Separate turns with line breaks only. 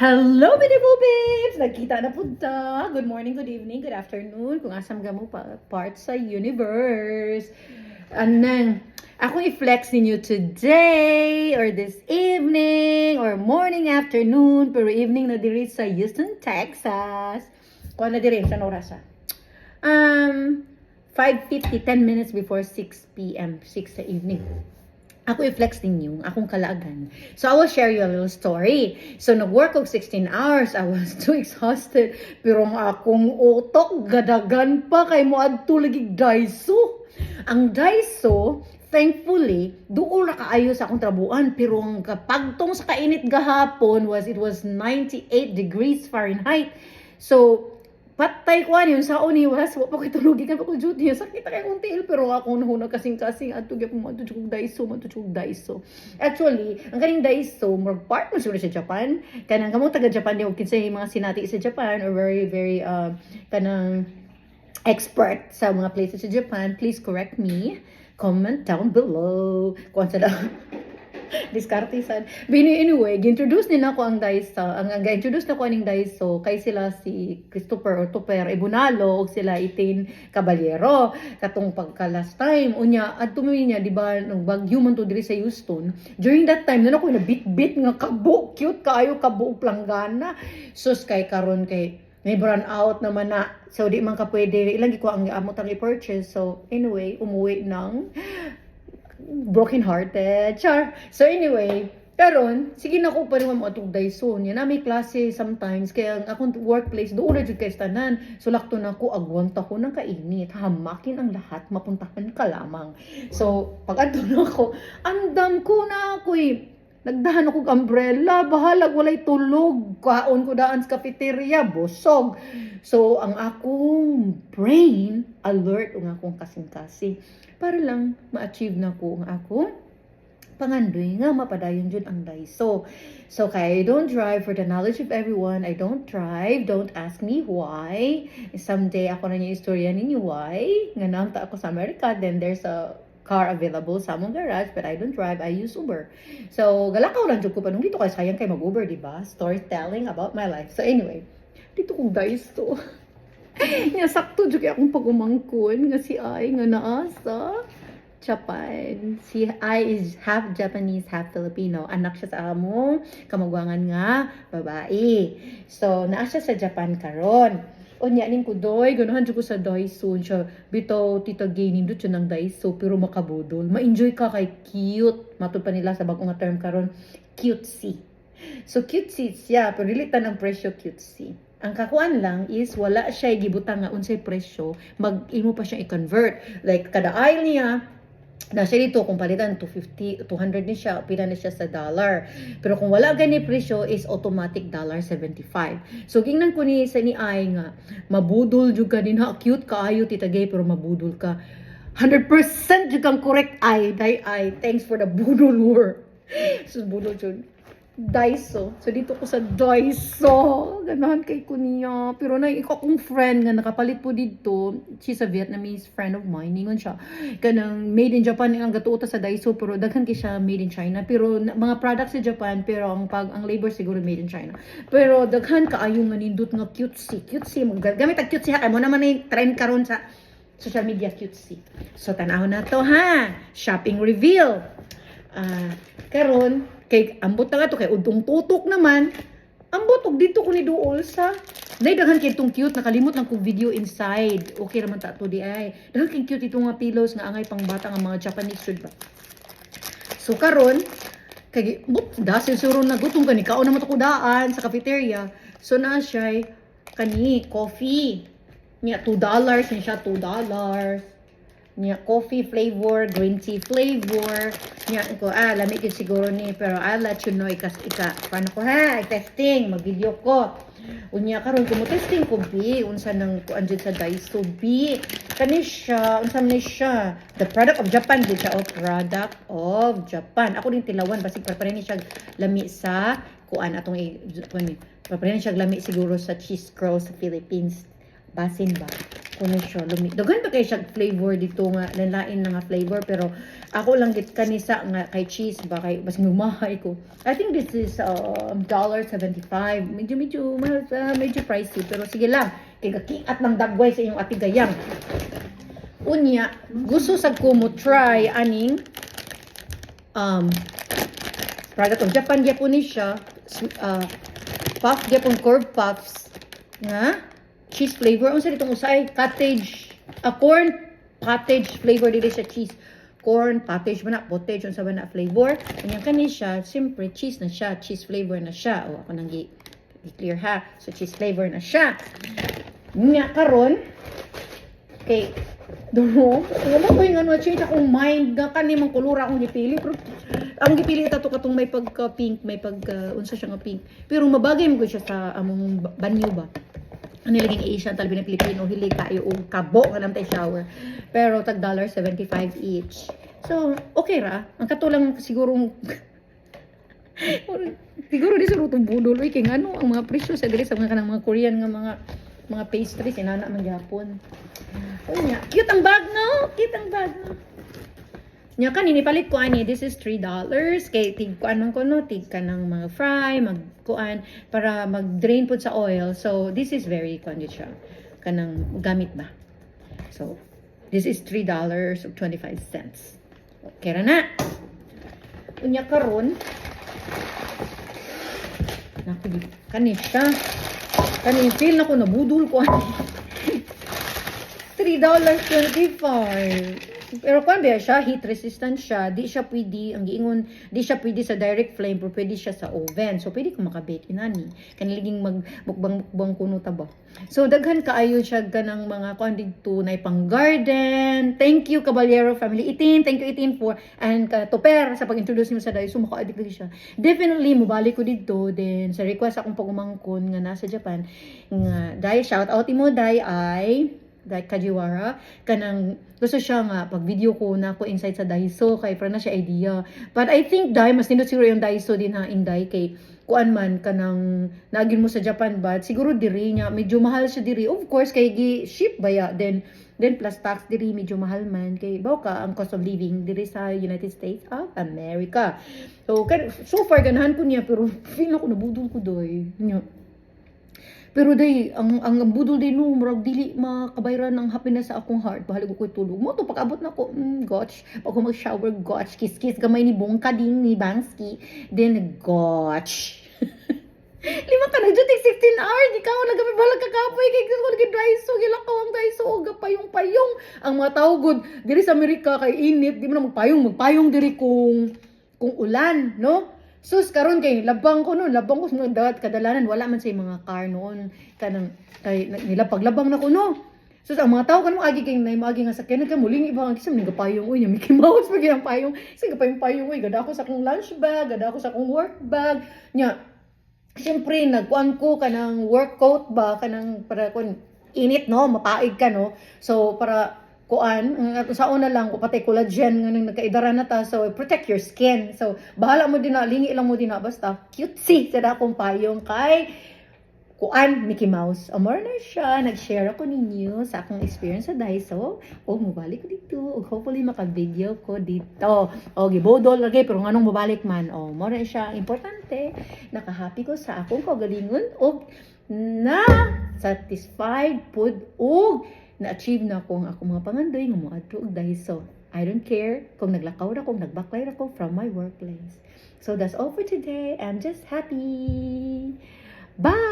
Hello, beautiful babes! Nagkita na punta. Good morning, good evening, good afternoon. Kung asam ka mo part sa universe. Anang, ako i-flex ninyo today, or this evening, or morning, afternoon, pero evening na diri sa Houston, Texas. Kuha na diri, saan oras ah? 5:50, 10 minutes before 6 p.m., 6 sa evening. Ako i-flex ninyo, akong kalaagan. So, I will share you a little story. So, nag-work ko 16 hours. I was too exhausted. Pero ang akong utok, gadagan pa kay mo adto lagi Daiso. Ang Daiso, thankfully, doon na kaayo sa akong trabuan. Pero ang pagtong sa kainit gahapon it was 98 degrees Fahrenheit. So, patay ko yun sa uniwas, wa pa ko itulugi ka pa ko duty. Sakit kay kong tail, pero ako nahunag kasing-kasing at tugya po matutugog Daiso. Actually, ang kaning Daiso, more part mo siguro sa Japan. Kanang kamong taga-Japan, di ko kinsay mga sinati sa Japan, or very, kanang expert sa mga places sa Japan. Please correct me. Comment down below. Kung sa diskartisan. Anyway, gi-introduce nila ko ang Daiso. Ang introduce na ko aning Daiso kay sila si Christopher Ortoper Ibunalo ug sila Itin Caballero. Katong pagka last time unya adto niya di ba nang bagyo man to diri sa Houston. During that time na ako na bit nga kabo, cute kaayo kabo planggana. Sus kay karon kay may brown out naman na. So di man ka pwede ilang ko ang amot ang i-purchase. So anyway, umuwi ng broken hearted. Char. So anyway, karon sige na ko pa rin mo atong Daiso niya na may klase sometimes kaya ang akong workplace doon na jud kay tanan. So lakto na ko agwanta ko ng kainit. Hamakin ang lahat, mapuntahan ka lamang. So pag adto na ako, andam ko na ako nagdahan ako og umbrella, bahalag walay tulog. Kaon ko daan sa cafeteria, busog. So, ang akong brain, alert ang akong kasing-kasi. Para lang ma-achieve na ko ang akong pangandoy nga mapadayon jud ang Daiso. So, kaya I don't drive for the knowledge of everyone. I don't drive. Don't ask me why. Someday, ako na niya istorya ninyo why. Nga nangta ako sa America, then there's a car available sa among garage, but I don't drive, I use Uber. So, galakaw lang jud ko pa nung dito kay sayang kay mag-Uber, di ba? Storytelling about my life. So anyway, dito kong Daiso. Nga sakto jud kay akong pagumangkon nga si Ai nga naa sa Japan. Si Ai is half Japanese, half Filipino. Anak siya sa among kamagwangan nga babae. So, naa siya sa Japan karon. Unya ning kudoy, ganahan jud ko sa Daiso siya. Bitaw tita gay nindot siya ng Daiso pero makabudol. Ma-enjoy ka kay cute. Matud pa nila sa bagong nga term karon, cutesy. So cutesy siya, pero dili tanang presyo cutesy. Ang kakuan lang is wala siya gibutang nga unsay presyo, mag-imo pa siya i-convert. Like kada aisle niya na siya dito, kung palitan 250, 200 ni siya, pila na siya sa dollar. Pero kung wala gani presyo, is automatic $75. So, gingnan ko ni sa ni Ay nga, mabudol jud ka din ha, cute ka ayo tita gay, pero mabudol ka. 100% jud kang correct Ay, Ay, thanks for the budol word. So, budol jud. Daiso. So, dito ko sa Daiso. Ganahan kay ko niya. Pero na, ikaw kong friend nga nakapalit po dito. She's a Vietnamese friend of mine. Ningon siya. Kanang made in Japan ang gatuota sa Daiso. Pero daghan kay siya made in China. Pero mga products sa Japan. Pero ang labor siguro made in China. Pero daghan kaayo nga nindot nga cutesy. Cutesy. Gamit ang cutesy ha. Kaya mo naman yung trend karon sa social media cutesy. So, tanahon na to ha. Shopping reveal. Karon kay ambot na nga to kay udtong tutok naman ambot og dito ko ni duol sa daghan kay itong cute nakalimot lang kog video inside okay raman ta to di ay daghan kay cute itong nga pillows nga angay pang bata nga mga Japanese food ba so karon kay dasin suro na gutong kani kaon naman to ko daan sa cafeteria so na siya kani coffee niya $2 niya siya $2 niya coffee flavor, green tea flavor. Niya ko lamig yun siguro ni pero I'll let you know paano ko ha, testing, mag-video ko. Unya karon ko mo testing ko bi unsa nang kuan sa Daiso bi. Kani siya, unsa ni siya? The product of Japan di siya, product of Japan. Ako din tilawan basig prepare ni siya lami sa kuan atong paparehan siya lami siguro sa cheese curl sa Philippines. basin ba kuno siya lumi daghan pa kay siya flavor dito nga lain na nga flavor pero ako lang git kanisa nga kay cheese ba kay mas gumahay ko. I think this is $1.75. Medyo mahal, medyo pricey pero sige lang kay gakiat lang dagway sa inyong atigayang. Unya gusto sad ko mo try aning product of Japan Japanese siya puff Japon curd puffs nga cheese flavor. Unsa ditong usay? Cottage, corn cottage flavor dili sa cheese. Corn, cottage ba na, pottage, unsa ba na flavor. Kanya kani siya, siyempre cheese na siya, cheese flavor na siya. O ako nang i-clear ha. So cheese flavor na siya. Nga karon kay Dono, wala ko yung change akong mind nga kani mang kulura akong gipili pero ang gipili ito katong may pagka pink, may pagka unsa siya nga pink. Pero mabagay mo siya sa among banyo ba. Ano laging Asian talabi na Pilipino hilig kayo og kabo nga namtay shower pero tag $1.75 each. So okay ra ang katulang siguro di sa rutong budol kay ngano ang mga presyo sa diri sa mga kanang mga Korean nga mga pastries inana man gyapon. Unya cute ang bag no, cute ang bag no. Nya kanini palit ko ani this is $3 kay tig kuan man ko no tig kanang mga fry magkuan para mag-drain pud sa oil. So this is very condition kanang gamit ba. So this is $3.25. Okay ra na. Unya karon naku kani siya. Kani feel na ko nabudol ko ani. $3.25. Pero kung ba siya, heat resistant siya, di siya pwede, ang giingon, di siya pwede sa direct flame, pero pwede siya sa oven. So, pwede kong makabake inani. Kaniliging magmukbang-mukbang kuno ta ba. So, daghan kaayo siya ganang mga kuan dito na pang garden. Thank you, Caballero Family 18. Thank you, 18 for, and Toper, sa pag-introduce niyo sa Daiso, maka-addict lagi siya. Definitely, mubalik ko dito. Then, sa request akong pagumangkon nga nasa Japan, nga, Dai, shout out mo, Dai, ay, like Kajiwara kanang gusto siya nga pag video ko na ko inside sa Daiso kay para na siya idea but I think dai mas nindot siguro yung Daiso din ha inday kay kuan man kanang naagin mo sa Japan but siguro diri nya medyo mahal siya diri of course kay gi ship baya then plus tax diri medyo mahal man kay baw ka ang cost of living diri sa United States of America so far ganahan ko niya pero feel ako nabudol ko doy nya. Pero day ang budol day no murag dili makabayran ang happiness sa akong heart bahalig ko tulog mo to pag-abot na ko gosh pag ko mag-shower gosh kiss gamay ni Bongka ding ni Bansky then gosh lima ka na duty 16 hours ikaw nagabibalag kakapoy kay ko lagi Daiso gilakaw ang Daiso og payong ang mga tao good diri sa Amerika kay init di mo na magpayong diri kung ulan no. Sus karon kay labang ko sa dagat kadalanan wala man sa mga car noon kanang kay nilapaglabang na ko no. Sus ang mga tao kanang agi kay nay maagi nga sakyan ka muling iba ang kisam ni gapayong uy nya Mickey Mouse pag ang payong sige payong uy gada ako sa akong lunch bag gada ako sa akong work bag nya. Siyempre nagkuan ko kanang work coat ba kanang para kun init no mapaig ka no. So para kuan sa una lang patay collagen nga nang nagkaidara na ta so protect your skin so bahala mo din na lingi lang mo din na basta cutesy sa dakong payong kay kuan Mickey Mouse amor na siya nag-share ako ninyo sa akong experience sa Daiso o mabalik ko dito o hopefully maka-video ko dito o gibodol lagi pero nganong mabalik man o mo na siya importante naka-happy ko sa akong kagalingon o na satisfied pud og na-achieve na ko ang ako mga pangandoy nga moadto og Daiso. I don't care kung naglakaw na kung nagbaklay na ko from my workplace. So that's all for today. I'm just happy. Bye!